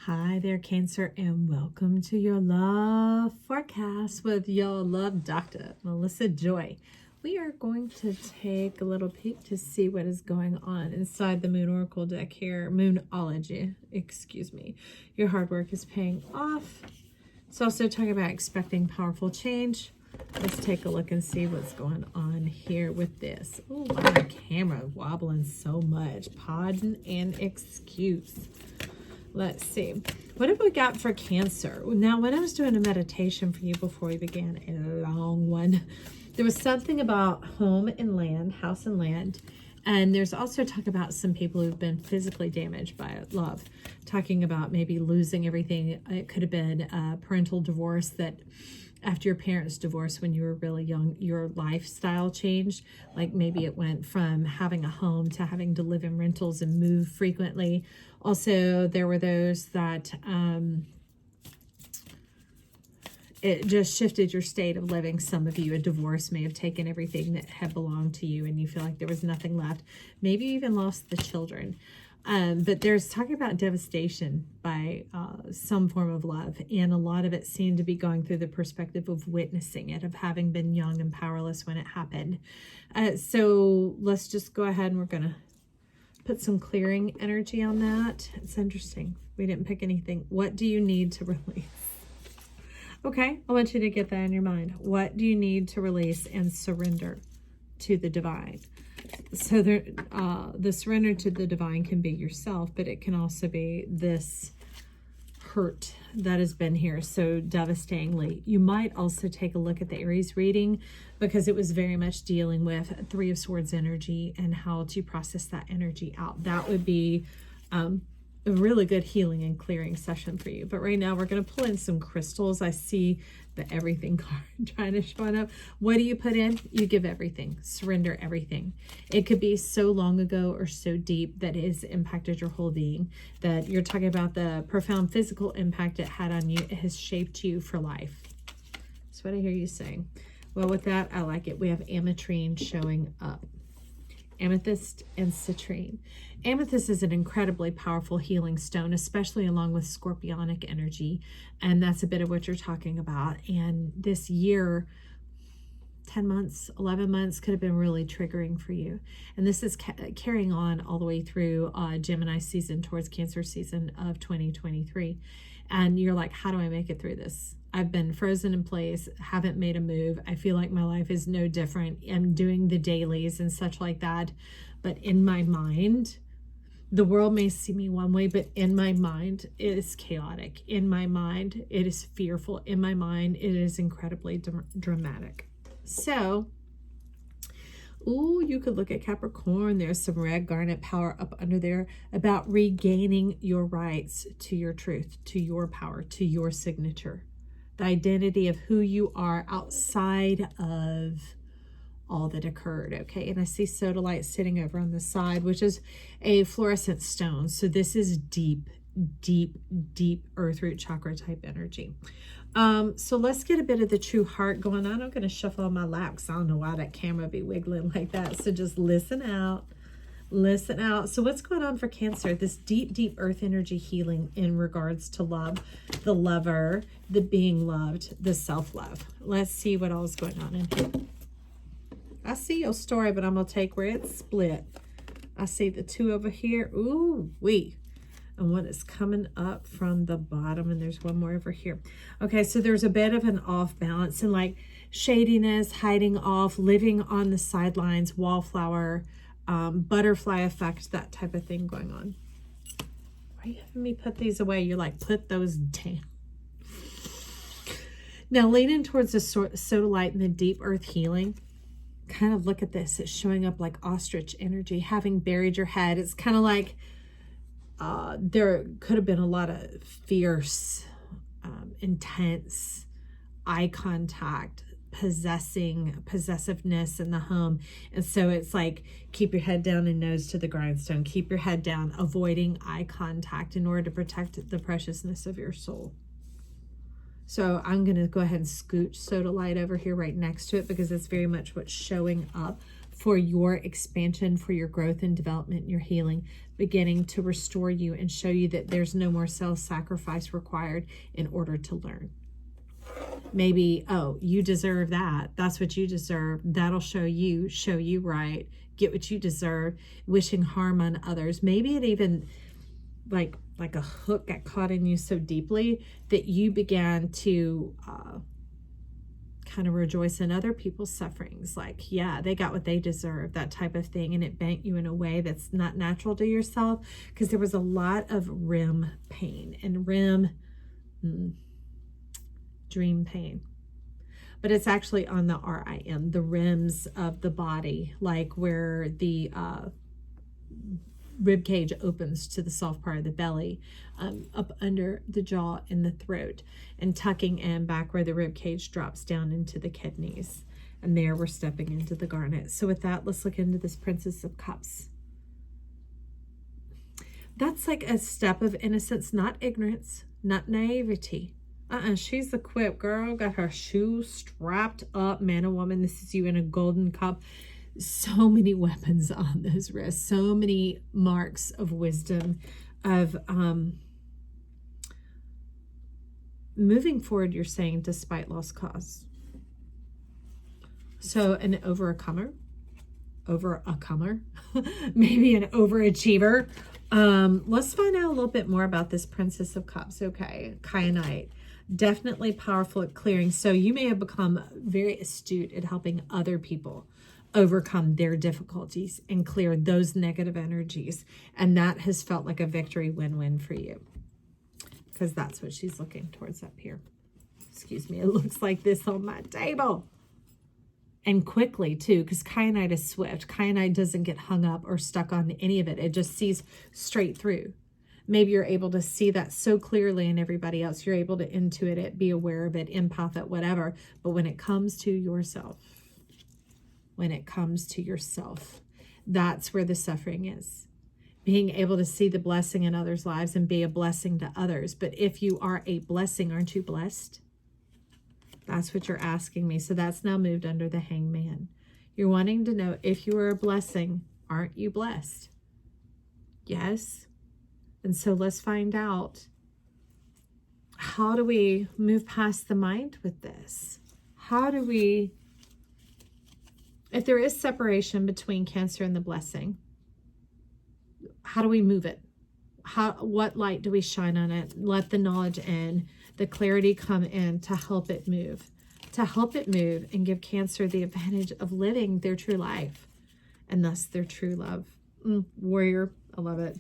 Hi there, Cancer, and welcome to your love forecast with your love doctor, Melissa Joy. We are going to take a little peek to see what is going on inside the Moon Oracle deck here. Moonology, excuse me. Your hard work is paying off. It's also talking about expecting powerful change. Let's take a look and see what's going on here with this. Oh, my camera wobbling so much. Pardon and excuse. Let's see. What have we got for Cancer? Now, when I was doing a meditation for you before we began, a long one, there was something about home and land, house and land. And there's also talk about some people who've been physically damaged by love. Talking about maybe losing everything. It could have been a parental divorce, that after your parents divorced when you were really young, your lifestyle changed. Like maybe it went from having a home to having to live in rentals and move frequently. Also, there were those that it just shifted your state of living. Some of you, a divorce may have taken everything that had belonged to you and you feel like there was nothing left. Maybe you even lost the children. But there's talking about devastation by some form of love. And a lot of it seemed to be going through the perspective of witnessing it, of having been young and powerless when it happened. So let's just go ahead and we're going to put some clearing energy on that. It's interesting. We didn't pick anything. What do you need to release? Okay, I want you to get that in your mind. What do you need to release and surrender to the divine? So there, the surrender to the divine can be yourself, but it can also be this hurt that has been here so devastatingly. You might also take a look at the Aries reading, because it was very much dealing with Three of Swords energy and how to process that energy out. That would be a really good healing and clearing session for you. But right now we're going to pull in some crystals. I see the everything card trying to show up. What do you put in? You give everything. Surrender everything. It could be so long ago or so deep that it has impacted your whole being, that you're talking about the profound physical impact it had on you. It has shaped you for life. That's what I hear you saying. Well, with that, I like it. We have ametrine showing up. Amethyst and citrine. Amethyst is an incredibly powerful healing stone, especially along with scorpionic energy. And that's a bit of what you're talking about. And this year, 10 months, 11 months could have been really triggering for you. And this is carrying on all the way through Gemini season towards Cancer season of 2023. And you're like, how do I make it through this? I've been frozen in place, haven't made a move. I feel like my life is no different. I'm doing the dailies and such like that. But in my mind, the world may see me one way, but in my mind, it is chaotic. In my mind, it is fearful. In my mind, it is incredibly dramatic. So, ooh, you could look at Capricorn. There's some red garnet power up under there about regaining your rights to your truth, to your power, to your signature. The identity of who you are outside of all that occurred, okay? And I see sodalite sitting over on the side, which is a fluorescent stone. So this is deep, deep, deep earth root chakra type energy. So let's get a bit of the true heart going on. I'm going to shuffle on my lap because I don't know why that camera be wiggling like that. So just listen out. Listen out. So what's going on for Cancer? This deep, deep earth energy healing in regards to love, the lover, the being loved, the self-love. Let's see what all is going on in here. I see your story, but I'm going to take where it's split. I see the two over here. Ooh, wee. And one is coming up from the bottom, and there's one more over here. Okay, so there's a bit of an off balance and like shadiness, hiding off, living on the sidelines, wallflower, butterfly effect, that type of thing going on. Why are you having me put these away? You're like, put those down. Now, leaning towards the sodalite and the deep earth healing, kind of look at this. It's showing up like ostrich energy, having buried your head. It's kind of like there could have been a lot of fierce, intense eye contact, possessiveness in the home. And so it's like, keep your head down and nose to the grindstone. Keep your head down, avoiding eye contact in order to protect the preciousness of your soul. So I'm going to go ahead and scooch sodalite over here right next to it, because it's very much what's showing up for your expansion, for your growth and development, your healing, beginning to restore you and show you that there's no more self-sacrifice required in order to learn. Maybe, oh, you deserve that. That's what you deserve. That'll show you right. Get what you deserve. Wishing harm on others. Maybe it even like a hook got caught in you so deeply that you began to kind of rejoice in other people's sufferings. Like, yeah, they got what they deserve, that type of thing. And it bent you in a way that's not natural to yourself, because there was a lot of REM pain and dream pain. But it's actually on the RIM, the rims of the body, like where the rib cage opens to the soft part of the belly, up under the jaw and the throat, and tucking in back where the rib cage drops down into the kidneys. And there we're stepping into the garnet. So with that, let's look into this Princess of Cups. That's like a step of innocence, not ignorance, not naivety. She's equipped, girl. Got her shoes strapped up, man or woman. This is you in a golden cup. So many weapons on those wrists, so many marks of wisdom, of moving forward, you're saying, despite lost cause. So an overcomer, maybe an overachiever. Let's find out a little bit more about this Princess of Cups. Okay, kyanite. Definitely powerful at clearing. So you may have become very astute at helping other people overcome their difficulties and clear those negative energies. And that has felt like a victory win-win for you, because that's what she's looking towards up here. Excuse me. It looks like this on my table. And quickly too, because kyanite is swift. Kyanite doesn't get hung up or stuck on any of it. It just sees straight through. Maybe you're able to see that so clearly in everybody else. You're able to intuit it, be aware of it, empath it, whatever. But when it comes to yourself, that's where the suffering is. Being able to see the blessing in others' lives and be a blessing to others. But if you are a blessing, aren't you blessed? That's what you're asking me. So that's now moved under the Hangman. You're wanting to know, if you are a blessing, aren't you blessed? Yes. And so let's find out, how do we move past the mind with this? How do we, if there is separation between Cancer and the blessing, how do we move it? What light do we shine on it? Let the knowledge in, the clarity come in to help it move. To help it move and give Cancer the advantage of living their true life, and thus their true love. Warrior, I love it.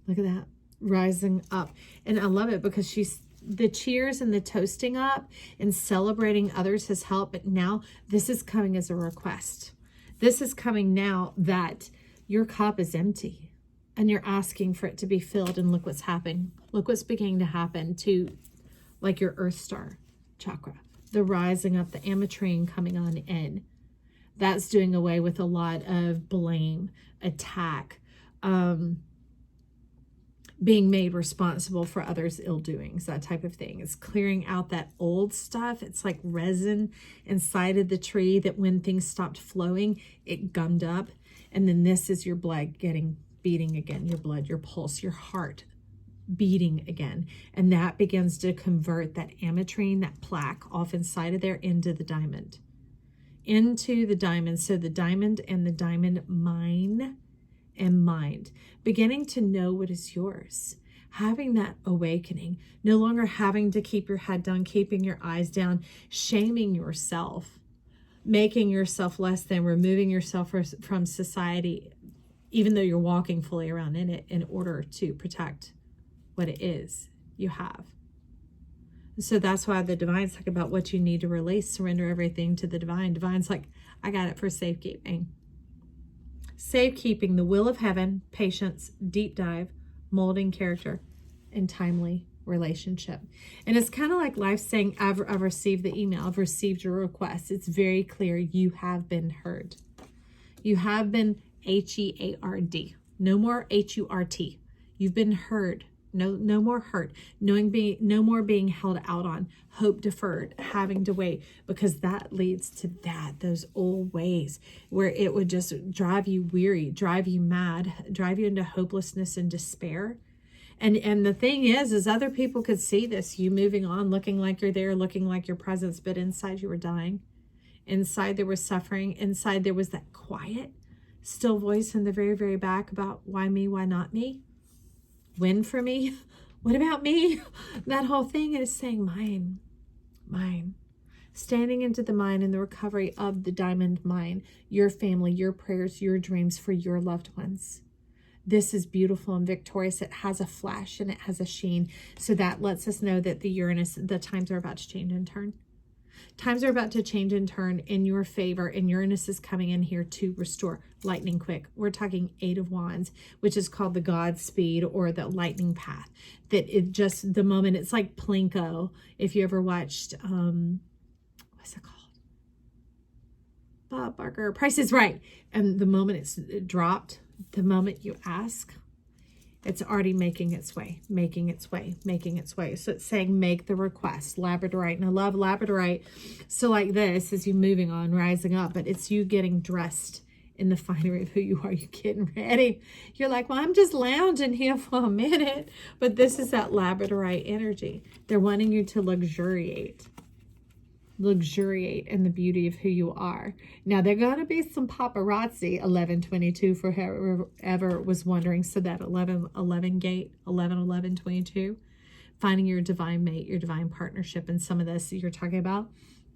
Look at that, rising up. And I love it because she's, the cheers and the toasting up and celebrating others has helped. But now this is coming as a request. This is coming now that your cup is empty and you're asking for it to be filled. And look what's happening. Look what's beginning to happen to, like, your Earth Star chakra. The rising up, the ametrine coming on in. That's doing away with a lot of blame, attack, being made responsible for others' ill doings, that type of thing. It's clearing out that old stuff. It's like resin inside of the tree that when things stopped flowing, it gummed up. And then this is your blood beating again, your blood, your pulse, your heart beating again. And that begins to convert that ametrine, that plaque off inside of there, into the diamond. Into the diamond. So the diamond and the diamond mine and mind, beginning to know what is yours, having that awakening, no longer having to keep your head down, keeping your eyes down, shaming yourself, making yourself less than, removing yourself from society, even though you're walking fully around in it, in order to protect what it is you have. So that's why the Divine's talk about what you need to release, surrender everything to the Divine. Divine's like, I got it for safekeeping. Safekeeping, the will of heaven, patience, deep dive, molding character, and timely relationship. And it's kind of like life saying, I've received the email, I've received your request. It's very clear you have been heard. You have been HEARD. No more HURT. You've been heard. No more hurt. No more being held out on. Hope deferred. Having to wait, because that leads to those old ways where it would just drive you weary, drive you mad, drive you into hopelessness and despair. And the thing is other people could see this, you moving on, looking like you're there, looking like your presence, but inside you were dying. Inside there was suffering. Inside there was that quiet, still voice in the very, very back about why me, why not me? When for me? What about me? That whole thing is saying mine, mine. Standing into the mine and the recovery of the diamond mine, your family, your prayers, your dreams for your loved ones. This is beautiful and victorious. It has a flash and it has a sheen. So that lets us know that the times are about to change and turn. Times are about to change and turn in your favor, and Uranus is coming in here to restore lightning quick. We're talking 8 of Wands, which is called the Godspeed or the lightning path. That it just, the moment, it's like Plinko. If you ever watched, what's it called? Bob Barker, Price is Right. And the moment it's dropped, the moment you ask, it's already making its way, making its way, making its way. So it's saying, make the request, labradorite. And I love labradorite. So like this, as you moving on, rising up, but it's you getting dressed in the finery of who you are. You're getting ready. You're like, well, I'm just lounging here for a minute. But this is that labradorite energy. They're wanting you to luxuriate in the beauty of who you are. Now, there are going to be some paparazzi, 1122 for whoever was wondering. So that 11 gate, 11-11-22, finding your divine mate, your divine partnership. And some of this you're talking about,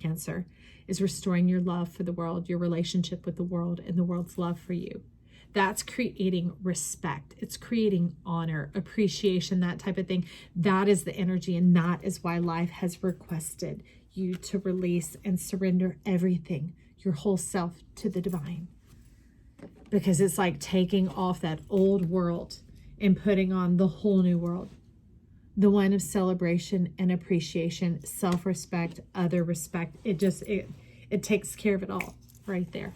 Cancer, is restoring your love for the world, your relationship with the world, and the world's love for you. That's creating respect. It's creating honor, appreciation, that type of thing. That is the energy, and that is why life has requested you to release and surrender everything, your whole self, to the divine. Because it's like taking off that old world and putting on the whole new world. The one of celebration and appreciation, self-respect, other respect. It takes care of it all right there.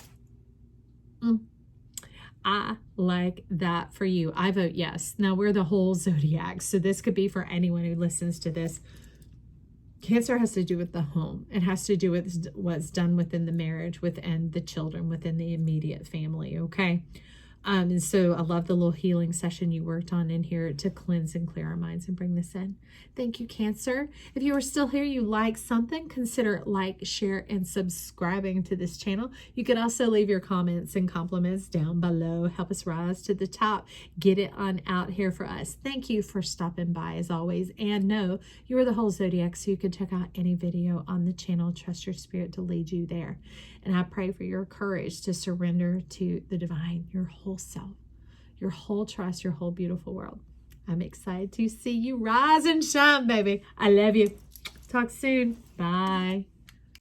I like that for you. I vote yes. Now we're the whole zodiac, so this could be for anyone who listens to this. Cancer has to do with the home. It has to do with what's done within the marriage, within the children, within the immediate family, okay? And so I love the little healing session you worked on in here to cleanse and clear our minds and bring this in. Thank you, Cancer. If you are still here, you like something, consider like, share, and subscribing to this channel. You can also leave your comments and compliments down below. Help us rise to the top. Get it on out here for us. Thank you for stopping by as always. And know you are the whole zodiac, so you can check out any video on the channel. Trust your spirit to lead you there. And I pray for your courage to surrender to the divine, your whole self, your whole trust, your whole beautiful world. I'm excited to see you rise and shine, baby. I love you. Talk soon. Bye.